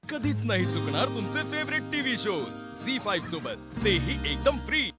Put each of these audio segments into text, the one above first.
कधीच नाही चुकणार तुमचे फेवरेट टीव्ही शोज झी5 सोबत, तेही एकदम फ्री।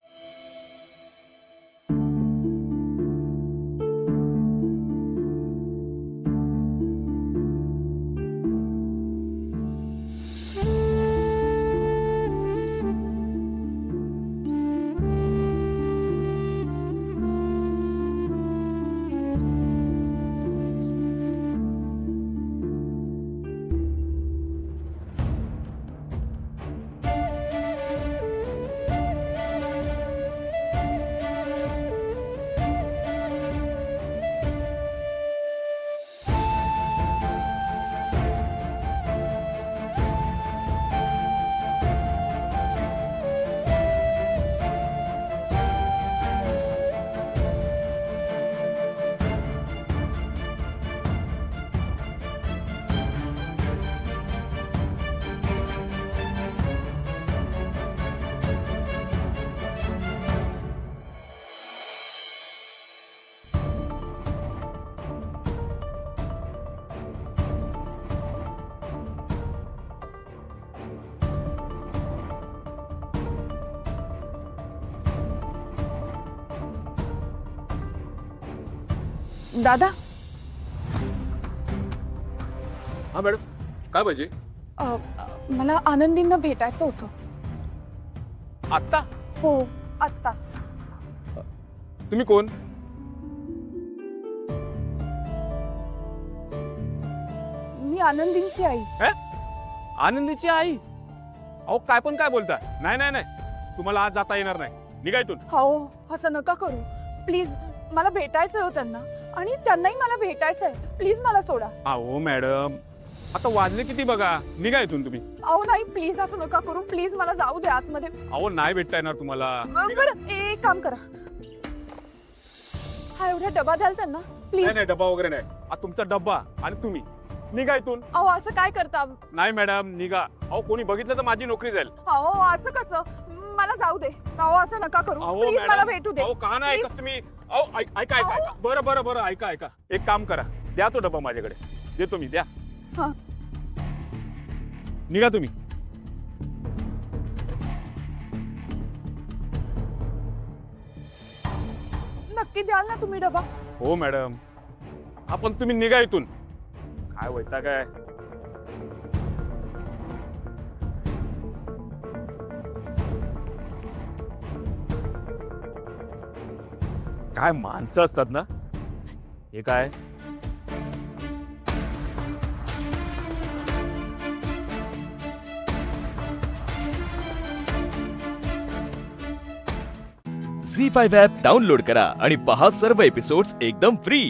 दादा, हा मॅडम, काय पाहिजे? मला आनंदींना भेटायचं होतं। आत्ता? हो, आत्ता। तुम्ही कोण? मी आनंदींची आई। आनंदीची आई? अहो काय पण काय बोलता? नाही नाही नाही, तुम्हाला आज जाता येणार नाही, निघा इथून। हो, असं नका करू प्लीज, मला भेटायचं हो त्यांना, आणि त्यांनाही मला भेटायचंय, प्लीज मला सोडा। अहो मॅडम, आता वाजले किती बघा, निघा इथून तुम्ही। अहो नाही, प्लीज असं नका करू, प्लीज मला जाऊ द्या आतमध्ये। अहो नाही भेटता येणार तुम्हाला। बरं, एक काम करा, हा एवढा डबा द्याल त्यांना नाही प्लीज। नाही, डब्बा वगैरे नाही, हा तुमचा डब्बा आणि तुम्ही निघा इथून। अहो असं काय करता? नाही मॅडम, निघा। अहो कोणी बघितलं तर माझी नोकरी जाईल। अहो असं कसं, मला जाऊ दे। अहो असं नका करू, अहो प्लीज मला मॅडम, भेटू दे। अहो का नाही ऐकत तुम्ही? अहो ऐका ऐका अहो. ऐका, बरं बरं बरं, ऐका ऐका, एक काम करा, द्या तो डब्बा माझ्याकडे, देतो मी, द्या। हा, निघा तुम्ही। नक्की द्याल ना तुम्ही डबा? हो मॅडम, आपण तुम्ही निघा इथून। काय वैताग आहे? काय माणसं असतात ना, हे काय? झी5 ॲप डाउनलोड करा आणि पहा सर्व एपिसोड्स एकदम फ्री।